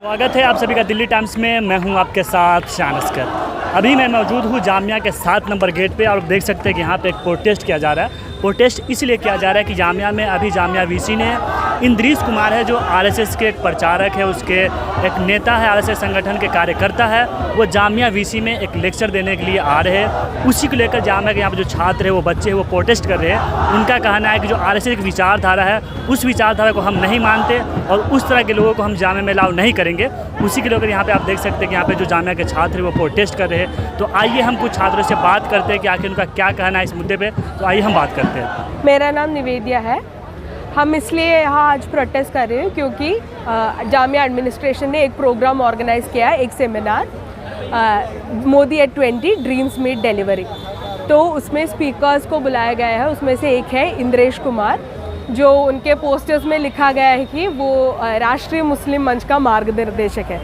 स्वागत है आप सभी का दिल्ली टाइम्स में। मैं हूं आपके साथ शान अस्कर। अभी मैं मौजूद हूं जामिया के 7 नंबर गेट पे और देख सकते हैं कि यहाँ पे एक प्रोटेस्ट किया जा रहा है। प्रोटेस्ट इसलिए किया जा रहा है कि जामिया में अभी जामिया वीसी ने इंद्रीस कुमार है जो आरएसएस के एक प्रचारक है, उसके एक नेता है, आरएसएस संगठन के कार्यकर्ता है, वो जामिया वीसी में एक लेक्चर देने के लिए आ रहे हैं। उसी को लेकर जामिया के यहाँ पे जो छात्र है, वो बच्चे हैं, वो प्रोटेस्ट कर रहे हैं। उनका कहना है कि जो आरएसएस की विचारधारा है उस विचारधारा को हम नहीं मानते और उस तरह के लोगों को हम जामिया में अलाउ नहीं करेंगे। उसी के लेकर यहाँ पे आप देख सकते हैं कि यहाँ पे जो जामिया के छात्र हैं वो प्रोटेस्ट कर रहे हैं। तो आइए हम कुछ छात्रों से बात करते हैं कि आखिर उनका क्या कहना है इस मुद्दे पे। तो आइए हम बात करते हैं। मेरा नाम निवेदिया है। हम इसलिए यहाँ आज प्रोटेस्ट कर रहे हैं क्योंकि जामिया एडमिनिस्ट्रेशन ने एक प्रोग्राम ऑर्गेनाइज़ किया है, एक seminar Modi at 20 dreams meet delivery. तो उसमें स्पीकर्स को बुलाया गया है। उसमें से एक है इंद्रेश कुमार, जो उनके पोस्टर्स में लिखा गया है कि वो राष्ट्रीय मुस्लिम मंच का मार्गदर्शक है।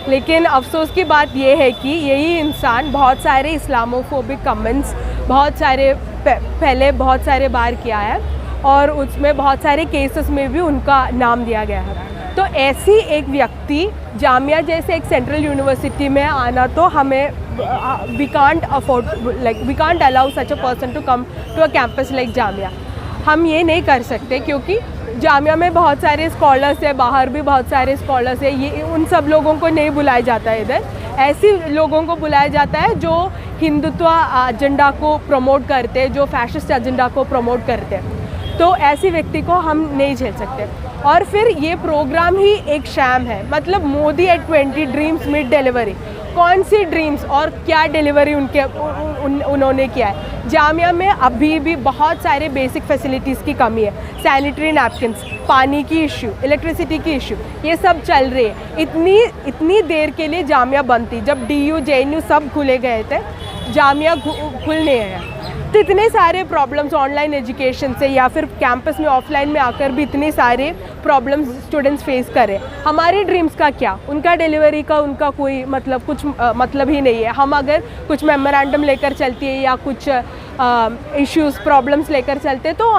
लेकिन अफसोस की बात यह है कि यही इंसान बहुत सारे इस्लामोफोबिक कमेंट्स पहले बहुत सारे बार किया है और उसमें बहुत सारे केसेस में भी उनका नाम दिया गया है। तो ऐसी एक व्यक्ति जामिया जैसे एक सेंट्रल यूनिवर्सिटी में आना, तो हमें we can't allow such a person to come to a campus like Jamia. हम ये नहीं कर सकते क्योंकि जामिया में बहुत सारे स्कॉलर्स है, बाहर भी बहुत सारे स्कॉलर्स है। ये उन सब लोगों को नहीं बुलाया जाता है इधर। ऐसे लोगों को बुलाया जाता है जो हिंदुत्व एजेंडा को प्रमोट करते हैं, जो फैशिस्ट एजेंडा को प्रमोट करते हैं। तो ऐसी व्यक्ति को हम नहीं झेल सकते। और फिर ये प्रोग्राम ही एक शैम है। मतलब Modi at 20 dreams meet delivery, कौन सी ड्रीम्स और क्या डिलीवरी उन्होंने किया है। जामिया में अभी भी बहुत सारे बेसिक फैसिलिटीज़ की कमी है। सैनिटरी नैपकिन्स, पानी की इश्यू, इलेक्ट्रिसिटी की इश्यू, ये सब चल रही है। इतनी देर के लिए जामिया बंद थी। जब DU JNU सब खुले गए थे, जामिया खुलने हैं। तो इतने सारे प्रॉब्लम्स ऑनलाइन एजुकेशन से या फिर कैंपस में ऑफलाइन में आकर भी इतने सारे प्रॉब्लम्स स्टूडेंट्स फेस करें। हमारी ड्रीम्स का क्या, उनका डिलीवरी का उनका कोई मतलब ही नहीं है। हम अगर कुछ मेमोरेंडम लेकर चलती है या कुछ इश्यूज़ प्रॉब्लम्स लेकर चलते हैं तो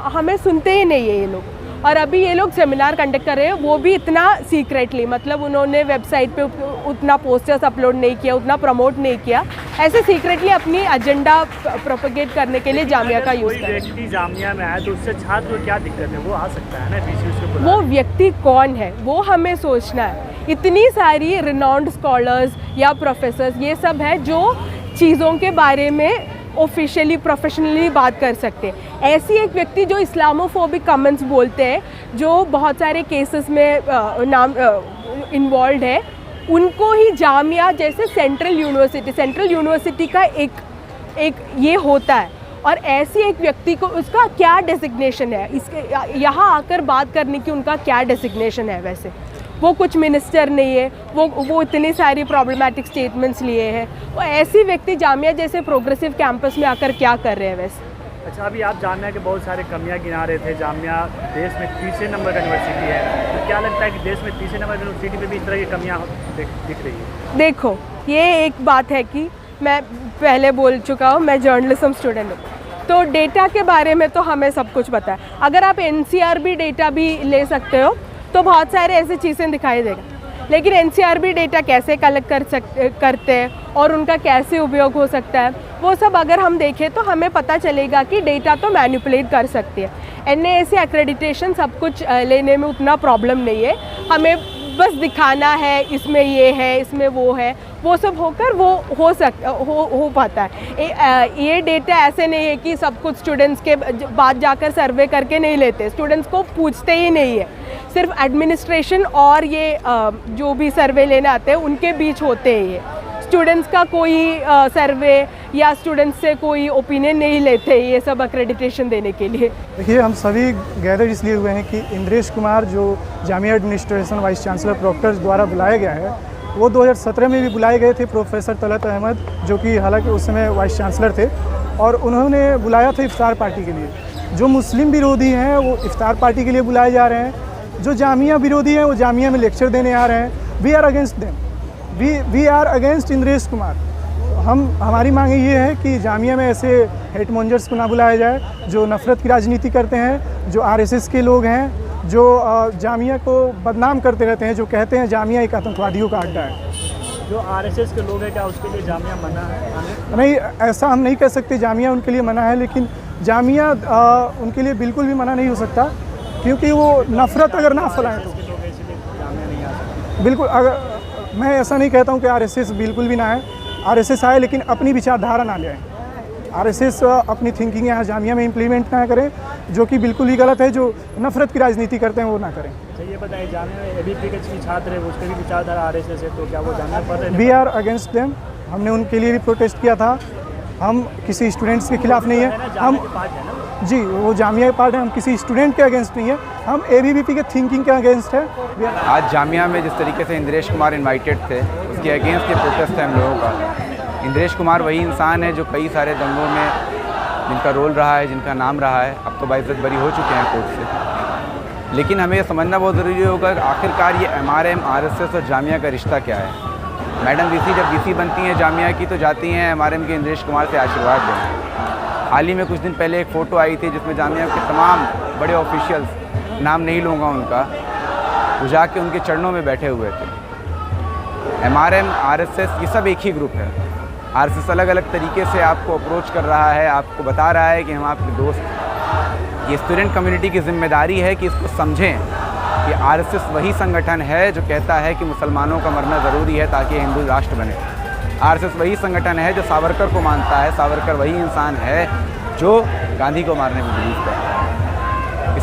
हमें सुनते ही नहीं है ये लोग। और अभी ये लोग सेमिनार कंडक्ट कर रहे हैं, वो भी इतना सीक्रेटली। मतलब उन्होंने वेबसाइट पे उतना पोस्टर्स अपलोड नहीं किया, उतना प्रमोट नहीं किया। ऐसे सीक्रेटली अपनी एजेंडा प्रोपेगेट करने के लिए जामिया का यूज़ कर रहे हैं। व्यक्ति जामिया में आए तो उससे छात्र को क्या दिक्कत है, वो आ सकता है ना। वो व्यक्ति कौन है वो हमें सोचना है। इतनी सारी रिनाउंड स्कॉलर्स या प्रोफेसर्स ये सब है जो चीज़ों के बारे में ऑफिशियली प्रोफेशनली बात कर सकते हैं। ऐसी एक व्यक्ति जो इस्लामोफोबिक कमेंट्स बोलते हैं, जो बहुत सारे केसेस में इन्वॉल्व है, उनको ही जामिया जैसे सेंट्रल यूनिवर्सिटी का एक ये होता है। और ऐसी एक व्यक्ति को उसका क्या डेजिग्नेशन है, इसके यहाँ आकर बात करने की उनका क्या डेजिग्नेशन है। वैसे वो कुछ मिनिस्टर नहीं है, वो इतनी सारी प्रॉब्लमेटिक स्टेटमेंट्स लिए हैं। वो ऐसी व्यक्ति जामिया जैसे प्रोग्रेसिव कैंपस में आकर क्या कर रहे हैं वैसे। अच्छा, अभी आप जामिया के बहुत सारे कमियां गिना रहे थे। जामिया देश में तीसरे नंबर का यूनिवर्सिटी है, तो क्या लगता है कि देश में तीसरे नंबर यूनिवर्सिटी में भी इस तरह की कमियां दिख रही है? देखो, ये एक बात है कि मैं पहले बोल चुका हूँ, मैं जर्नलिज्म स्टूडेंट हूँ, तो डेटा के बारे में तो हमें सब कुछ पता है। अगर आप NCRB डेटा भी ले सकते हो तो बहुत सारे ऐसी चीज़ें दिखाई देगा। लेकिन NCRB डेटा कैसे कलेक्ट करते हैं और उनका कैसे उपयोग हो सकता है, वो सब अगर हम देखें तो हमें पता चलेगा कि डेटा तो मैनिपुलेट कर सकती है। NAAC एक्रेडिटेशन सब कुछ लेने में उतना प्रॉब्लम नहीं है। हमें बस दिखाना है इसमें ये है, इसमें वो है, वो सब होकर वो हो पाता है। ये डेटा ऐसे नहीं है कि सब कुछ स्टूडेंट्स के बाद जाकर सर्वे करके नहीं लेते, स्टूडेंट्स को पूछते ही नहीं है। सिर्फ एडमिनिस्ट्रेशन और ये जो भी सर्वे लेने आते हैं उनके बीच होते हैं। ये स्टूडेंट्स का कोई सर्वे या स्टूडेंट्स से कोई ओपिनियन नहीं लेते ये सब एक्रेडिटेशन देने के लिए। देखिए, हम सभी गैदर इसलिए हुए हैं कि इंद्रेश कुमार जो जामिया एडमिनिस्ट्रेशन वाइस चांसलर प्रोक्टर्स द्वारा बुलाया गया है, वो 2017 में भी बुलाए गए थे। प्रोफेसर तलत अहमद, जो कि हालांकि उस समय वाइस चांसलर थे, और उन्होंने बुलाया था इफ्तार पार्टी के लिए। जो मुस्लिम विरोधी हैं वो इफ्तार पार्टी के लिए बुलाए जा रहे हैं, जो जामिया विरोधी हैं वो जामिया में लेक्चर देने आ रहे हैं। We are against them, we are against Indresh Kumar. हमारी मांग ये है कि जामिया में ऐसे हेट मॉन्जर्स को ना बुलाया जाए जो नफ़रत की राजनीति करते हैं, जो RSS के लोग हैं जो जामिया को बदनाम करते रहते हैं, जो कहते हैं जामिया एक आतंकवादियों का अड्डा है। जो आरएसएस के लोग हैं क्या उसके लिए जामिया मना है आने? नहीं, ऐसा हम नहीं कह सकते जामिया उनके लिए मना है, लेकिन जामिया उनके लिए बिल्कुल भी मना नहीं हो सकता, क्योंकि वो नफ़रत अगर ना फैलाएं तो के लोग हैं, इसलिए जामिया नहीं आ सकते। बिल्कुल। अगर मैं ऐसा नहीं कहता हूँ कि आरएसएस बिल्कुल भी ना है, आरएसएस आए लेकिन अपनी विचारधारा ना ले आए। आरएसएस अपनी थिंकिंग यहाँ जामिया में इम्प्लीमेंट ना करें, जो कि बिल्कुल ही गलत है। जो नफ़रत की राजनीति करते हैं वो ना करें। अच्छा ये बताइए, जामिया में एबीपी के छात्र है, उसके भी विचारधारा आरएसएस है, तो क्या वो जामिया पढ़ रहे हैं? We are against them. हमने उनके लिए भी प्रोटेस्ट किया था। हम किसी स्टूडेंट्स के खिलाफ नहीं है। हम पार्ट है ना? जी, वो जामिया के पार्ट है। हम किसी स्टूडेंट के अगेंस्ट नहीं है, हम एबीवीपी के थिंकिंग के अगेंस्ट है। आज जामिया में जिस तरीके से इंद्रेश कुमार इनवाइटेड थे, उसके अगेंस्ट ये प्रोटेस्ट है हम लोगों का। इंद्रेश कुमार वही इंसान है जो कई सारे दंगों में जिनका रोल रहा है, जिनका नाम रहा है, अब तो बाइज्जत बरी हो चुके हैं कोर्ट से। लेकिन हमें ये समझना बहुत ज़रूरी होगा कि आखिरकार ये एमआरएम, आरएसएस और जामिया का रिश्ता क्या है। मैडम वीसी जब वीसी बनती हैं जामिया की, तो जाती हैं एमआरएम के इंद्रेश कुमार से आशीर्वाद देने। हाल ही में कुछ दिन पहले एक फ़ोटो आई थी जिसमें जामिया के तमाम बड़े ऑफिशियल्स, नाम नहीं लूँगा उनका, वो जाके उनके चरणों में बैठे हुए थे। एमआरएम, आरएसएस ये सब एक ही ग्रुप है। आरएसएस अलग अलग तरीके से आपको अप्रोच कर रहा है, आपको बता रहा है कि हम आपके दोस्त हैं। ये स्टूडेंट कम्युनिटी की जिम्मेदारी है कि इसको समझें कि आरएसएस वही संगठन है जो कहता है कि मुसलमानों का मरना ज़रूरी है ताकि हिंदू राष्ट्र बने। आरएसएस वही संगठन है जो सावरकर को मानता है। सावरकर वही इंसान है जो गांधी को मारने में बिलीव करता है।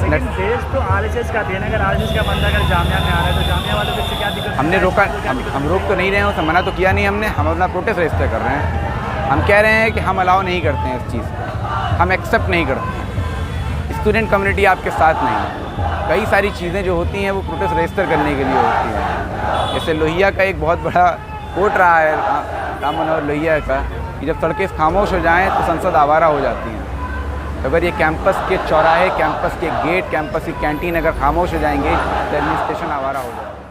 लेकिन देश तो आरएसएस का देना, अगर आरएसएस का बंदा अगर जामिया में आ रहा है तो जामिया वालों को इससे क्या दिक्कत? हमने रोका, हम रोक तो नहीं रहे हैं, उसे मना तो किया नहीं हमने। हम अपना प्रोटेस्ट रजिस्टर कर रहे हैं। हम कह रहे हैं कि हम अलाउ नहीं करते हैं इस चीज़ को, हम एक्सेप्ट नहीं करते। स्टूडेंट कम्युनिटी आपके साथ नहीं है। कई सारी चीज़ें जो होती हैं वो प्रोटेस्ट रजिस्टर करने के लिए होती हैं। जैसे लोहिया का एक बहुत बड़ा कोट रहा है, राम मनोहर लोहिया का, कि जब सड़कें खामोश हो जाएँ तो संसद आवारा हो जाती हैं। तो अगर ये कैंपस के चौराहे, कैंपस के गेट, कैंपस की कैंटीन अगर खामोश हो जाएंगे तो एडमिनिस्ट्रेशन आवारा हो जाएगा।